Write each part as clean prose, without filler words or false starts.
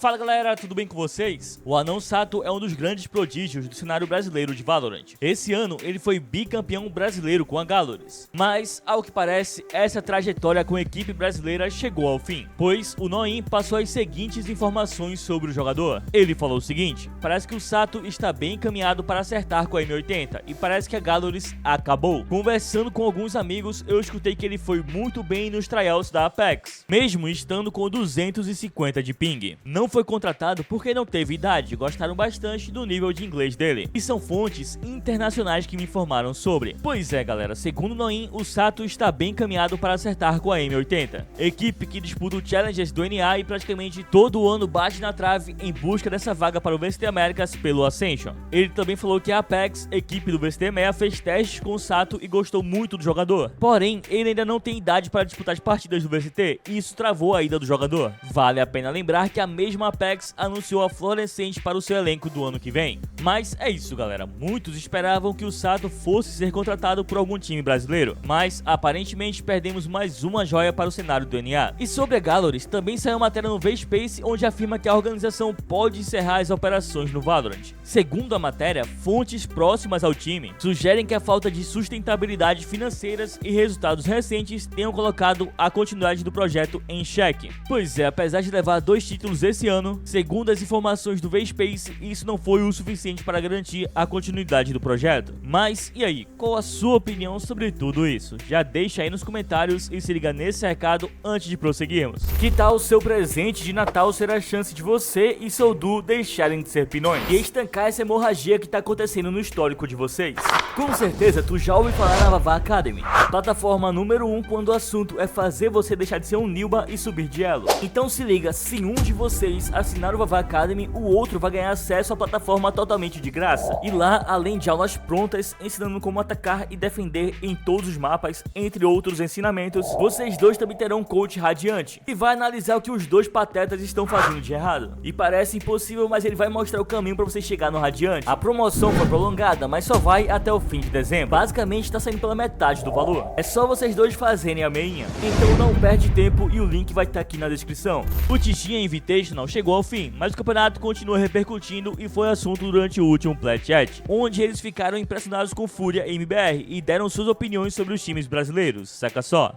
Fala galera, tudo bem com vocês? O ANÃO SATO é um dos grandes prodígios do cenário brasileiro de Valorant. Esse ano ele foi bicampeão brasileiro com a GRINGOS. Mas, ao que parece, essa trajetória com a equipe brasileira chegou ao fim, pois o NOIN passou as seguintes informações sobre o jogador. Ele falou o seguinte: parece que o SATO está bem encaminhado para acertar com a M80 e parece que a GRINGOS acabou. Conversando com alguns amigos, eu escutei que ele foi muito bem nos tryouts da Apex, mesmo estando com 250 de ping. Não foi contratado porque não teve idade, gostaram bastante do nível de inglês dele. E são fontes internacionais que me informaram sobre. Pois é galera, segundo o NOIN, o SATO está bem encaminhado para acertar com a M80. Equipe que disputa o Challenges do NA e praticamente todo ano bate na trave em busca dessa vaga para o VCT Américas pelo Ascension. Ele também falou que a Apex, equipe do VCT EMEA, fez testes com o SATO e gostou muito do jogador. Porém, ele ainda não tem idade para disputar as partidas do VCT e isso travou a ida do jogador. Vale a pena lembrar que a mesma Apex anunciou a Florescente para o seu elenco do ano que vem. Mas é isso galera, muitos esperavam que o SATO fosse ser contratado por algum time brasileiro, mas aparentemente perdemos mais uma joia para o cenário do NA. E sobre a GRINGOS, também saiu matéria no VSpace onde afirma que a organização pode encerrar as operações no Valorant. Segundo a matéria, fontes próximas ao time sugerem que a falta de sustentabilidade financeiras e resultados recentes tenham colocado a continuidade do projeto em xeque. Pois é, apesar de levar 2 títulos esse ano, segundo as informações do VSpace, isso não foi o suficiente para garantir a continuidade do projeto. Mas e aí, qual a sua opinião sobre tudo isso? Já deixa aí nos comentários e se liga nesse recado antes de prosseguirmos. Que tal o seu presente de Natal ser a chance de você e seu duo deixarem de ser pinões e estancar essa hemorragia que tá acontecendo no histórico de vocês? Com certeza tu já ouviu falar na VAVA Academy, plataforma número 1 quando o assunto é fazer você deixar de ser um Nilba e subir de elo. Então se liga, se um de vocês assinar o VAVA Academy, o outro vai ganhar acesso à plataforma totalmente de graça. E lá, além de aulas prontas, ensinando como atacar e defender em todos os mapas, entre outros ensinamentos, vocês dois também terão um coach radiante, que vai analisar o que os dois patetas estão fazendo de errado. E parece impossível, mas ele vai mostrar o caminho para você chegar no radiante. A promoção foi prolongada, mas só vai até o fim de dezembro. Basicamente tá saindo pela metade do valor. É só vocês dois fazerem a meinha. Então não perde tempo e o link vai estar aqui na descrição. O Tichinha Invitational chegou ao fim, mas o campeonato continua repercutindo e foi assunto durante o último Plat Chat, onde eles ficaram impressionados com Furia e MIBR e deram suas opiniões sobre os times brasileiros, saca só?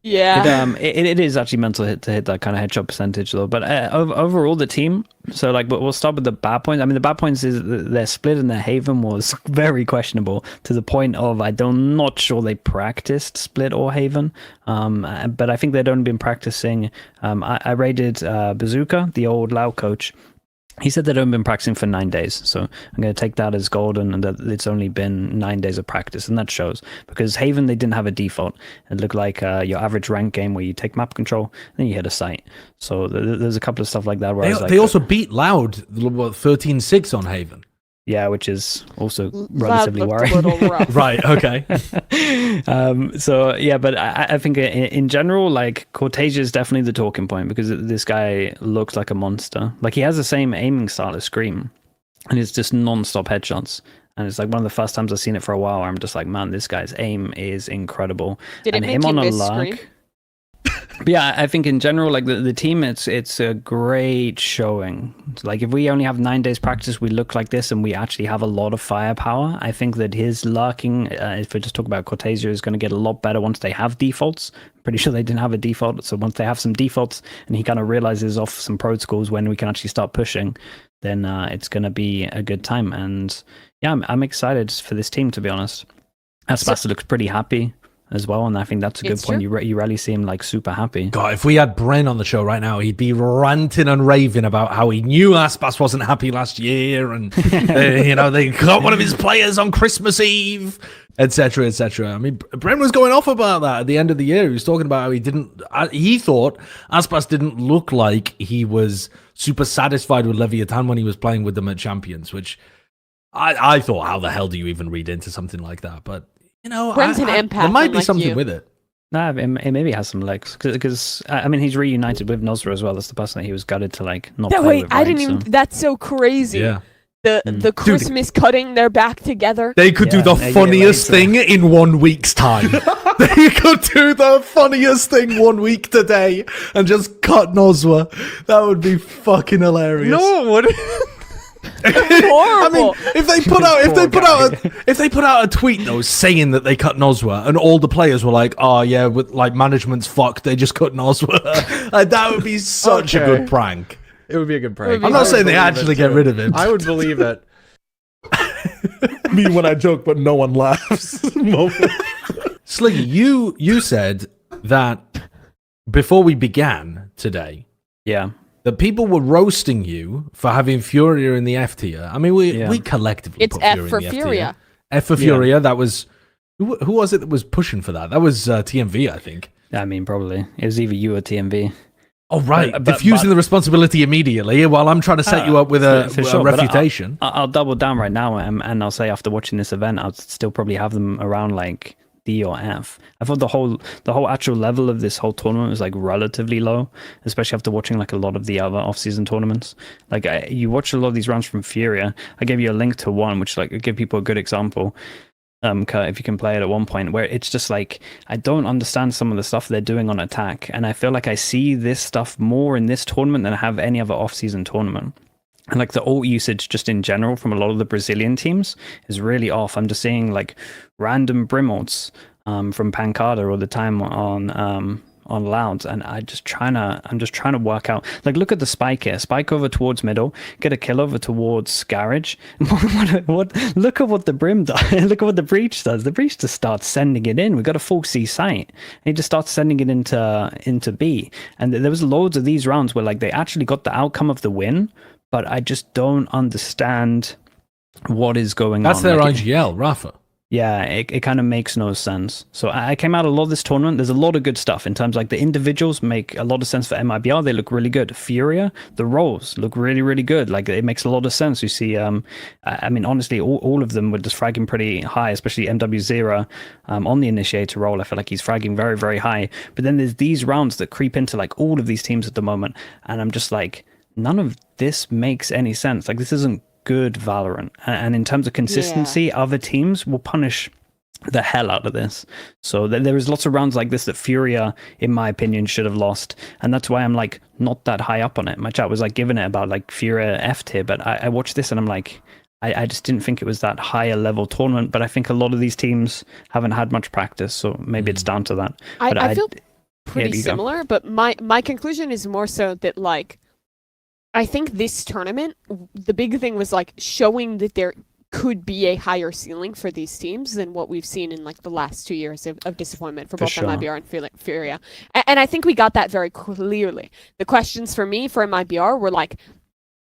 Yeah, it is actually meant to hit that kind of headshot percentage though. But overall, the team. So like, we'll start with the bad points. I mean, the bad points is their split in their Haven was very questionable to the point of I'm not sure they practiced split or Haven. But I think they'd only been practicing. I rated Bazooka, the old Lao coach. He said they'd only been practicing for 9 days, so I'm going to take that as golden and that it's only been 9 days of practice, and that shows. Because Haven, they didn't have a default. It looked like your average rank game where you take map control, then you hit a site. So there's a couple of stuff like that. Where they also beat Loud 13-6 on Haven. Yeah, which is also relatively worrying. Right, okay. So, yeah, but I think in general, like, Cortesia is definitely the talking point because this guy looks like a monster. Like, he has the same aiming style as Scream, and it's just non-stop headshots. And it's like one of the first times I've seen it for a while where I'm just like, man, this guy's aim is incredible. Did it and make him you on a miss lark. Scream? But yeah, I think in general, like the team, it's a great showing. Like if we only have 9 days practice, we look like this, and we actually have a lot of firepower. I think that his lurking, if we just talk about Cortesia, is going to get a lot better once they have defaults. I'm pretty sure they didn't have a default, so once they have some defaults, and he kind of realizes off some protocols when we can actually start pushing, then it's going to be a good time. And yeah, I'm excited for this team, to be honest. Aspas looks pretty happy as well, and I think that's a good point. You rarely see him like super happy. God, if we had Bren on the show right now, he'd be ranting and raving about how he knew Aspas wasn't happy last year, and you know, they got one of his players on Christmas Eve, etc., etc. I mean, Bren was going off about that at the end of the year. He was talking about how he thought Aspas didn't look like he was super satisfied with Leviatan when he was playing with them at Champions, which I thought, how the hell do you even read into something like that? But you know, there might be something with it. Nah, it maybe has some legs because I mean he's reunited with NOSSO as well. That's the person that he was gutted to like not play with. I didn't even. That's so crazy. Yeah. the Christmas cutting their back together. They could do the funniest thing in 1 week's time. They could do the funniest thing 1 week today and just cut NOSSO. That would be fucking hilarious. No, what? I mean, if they put out a tweet though saying that they cut NOSSO and all the players were like, "Oh yeah, with like management's fucked, they just cut NOSSO," like, that would be such a good prank. It would be a good prank. I'm not saying they actually get rid of him. I would believe it. Me when I joke, but no one laughs. Sliggy, you said that before we began today, Yeah. that people were roasting you for having Furia in the F tier. I mean, we collectively It's put F Furia for in the F tier. Furia. F for Furia. That was who was it that was pushing for that? That was TMV, I think. I mean, probably. It was either you or TMV. Oh, right. But- Diffusing the responsibility immediately while I'm trying to set you up with a but refutation. I'll double down right now, and I'll say after watching this event, I'll still probably have them around like D or F. I thought the whole actual level of this whole tournament was like relatively low, especially after watching like a lot of the other off-season tournaments. Like you watch a lot of these rounds from Furia. I gave you a link to one, which like give people a good example. Kurt, if you can play it at one point, where it's just like I don't understand some of the stuff they're doing on attack, and I feel like I see this stuff more in this tournament than I have any other off-season tournament. And like the ult usage just in general from a lot of the Brazilian teams is really off. I'm just seeing like random brim ults from Pancada all the time on Louds, and I'm just trying to work out, like, look at the spike here, spike over towards middle, get a kill over towards Garage. what look at what the brim does. Look at what the breach does. The breach just starts sending it in. We got a full C site, and he just starts sending it into B. And there was loads of these rounds where like they actually got the outcome of the win, but I just don't understand what is going on. That's their like, IGL, Rafa. Yeah, it kind of makes no sense. So I came out a lot of this tournament. There's a lot of good stuff in terms of like the individuals make a lot of sense for MIBR. They look really good. Furia, the roles look really, really good. Like it makes a lot of sense. You see, I mean, honestly, all of them were just fragging pretty high, especially MW0 on the initiator role. I feel like he's fragging very, very high. But then there's these rounds that creep into like all of these teams at the moment. And I'm just like, none of this makes any sense. Like this isn't good Valorant, and in terms of consistency, other teams will punish the hell out of this. So there is lots of rounds like this that Furia, in my opinion, should have lost, and that's why I'm like not that high up on it. My chat was like giving it about like Furia F tier, but I watched this and I'm like, I just didn't think it was that higher level tournament. But I think a lot of these teams haven't had much practice, so maybe it's down to that. I feel pretty similar, but my conclusion is more so that like, I think this tournament, the big thing was like showing that there could be a higher ceiling for these teams than what we've seen in like the last 2 years of disappointment for both MIBR and Furia. And I think we got that very clearly. The questions for me for MIBR were like,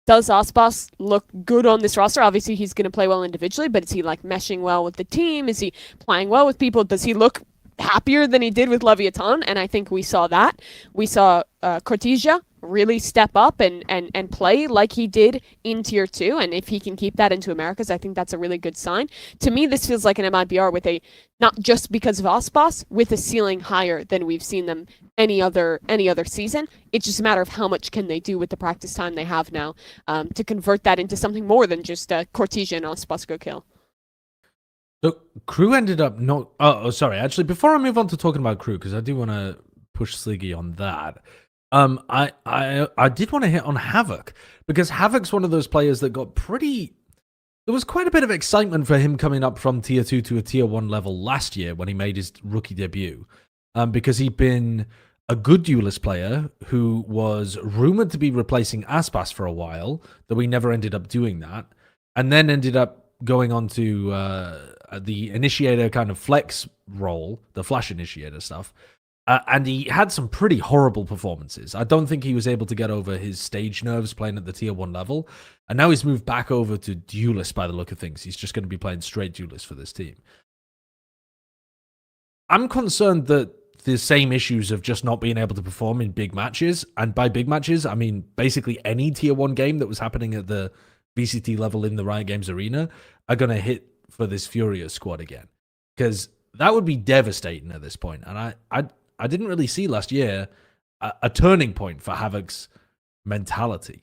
does Aspas look good on this roster? Obviously, he's going to play well individually, but is he like meshing well with the team? Is he playing well with people? Does he look happier than he did with Leviatan? And I think we saw that. We saw Cortesia really step up and play like he did in Tier 2, and if he can keep that into Americas, I think that's a really good sign. To me, this feels like an MIBR with a, not just because of Aspas, with a ceiling higher than we've seen them any other season. It's just a matter of how much can they do with the practice time they have now to convert that into something more than just Cortesia and Aspas go kill. So Crew ended up not... Oh, sorry. Actually, before I move on to talking about Crew, because I do want to push Sliggy on that, I did want to hit on Havoc, because Havoc's one of those players that got pretty... There was quite a bit of excitement for him coming up from Tier 2 to a Tier 1 level last year when he made his rookie debut, because he'd been a good duelist player who was rumored to be replacing Aspas for a while, though he never ended up doing that, and then ended up going on to the initiator kind of flex role, the flash initiator stuff. And he had some pretty horrible performances. I don't think he was able to get over his stage nerves playing at the Tier 1 level. And now he's moved back over to Duelist by the look of things. He's just going to be playing straight Duelist for this team. I'm concerned that the same issues of just not being able to perform in big matches, and by big matches, I mean basically any Tier 1 game that was happening at the VCT level in the Riot Games arena, are going to hit for this Furia squad again. Because that would be devastating at this point. And I didn't really see last year a turning point for Havoc's mentality.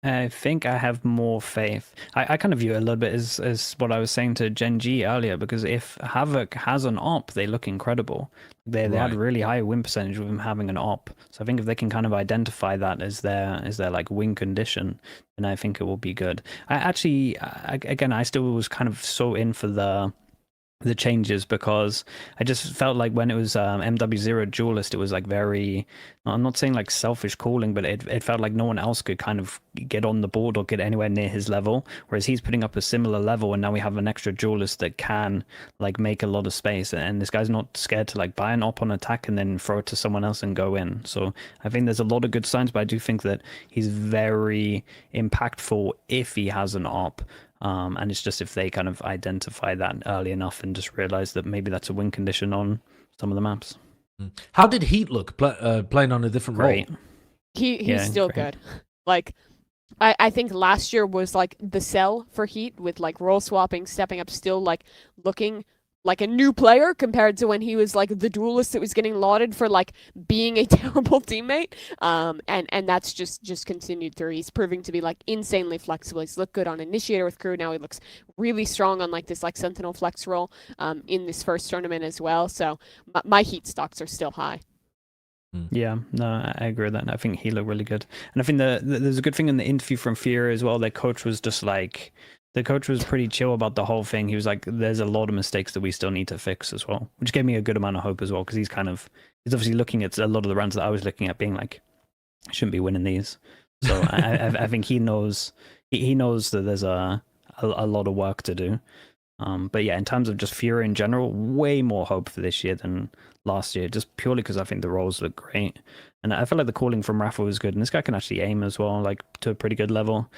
I think I have more faith. I kind of view it a little bit as what I was saying to Gen G earlier, because if Havoc has an op, they look incredible. They had Right. a really high win percentage with him having an op. So I think if they can kind of identify that as their like win condition, then I think it will be good. Again, I still was kind of so in for the changes, because I just felt like when it was MW0 Duelist, it was like very, I'm not saying like selfish calling, but it felt like no one else could kind of get on the board or get anywhere near his level, whereas he's putting up a similar level, and now we have an extra Duelist that can like make a lot of space, and this guy's not scared to like buy an op on attack and then throw it to someone else and go in. So I think there's a lot of good signs, but I do think that he's very impactful if he has an op. And it's just if they kind of identify that early enough and just realize that maybe that's a win condition on some of the maps. How did Heat look playing on a different Great. role? He's still great. good. Like, I think last year was like the sell for Heat, with like role swapping, stepping up, still like looking like a new player compared to when he was like the duelist that was getting lauded for like being a terrible teammate. And that's just continued through. He's proving to be like insanely flexible. He's looked good on Initiator with crew. Now he looks really strong on like this like Sentinel flex role in this first tournament as well. So my Heat stocks are still high. Yeah, no, I agree with that. I think he looked really good. And I think there's a good thing in the interview from Furia as well. Their coach was just like, the coach was pretty chill about the whole thing. He was like, there's a lot of mistakes that we still need to fix as well, which gave me a good amount of hope as well, because he's obviously looking at a lot of the runs that I was looking at being like, I shouldn't be winning these. So I think he knows that there's a lot of work to do. But yeah, in terms of just Fury in general, way more hope for this year than last year, just purely because I think the roles look great. And I feel like the calling from Rafa was good, and this guy can actually aim as well, like to a pretty good level.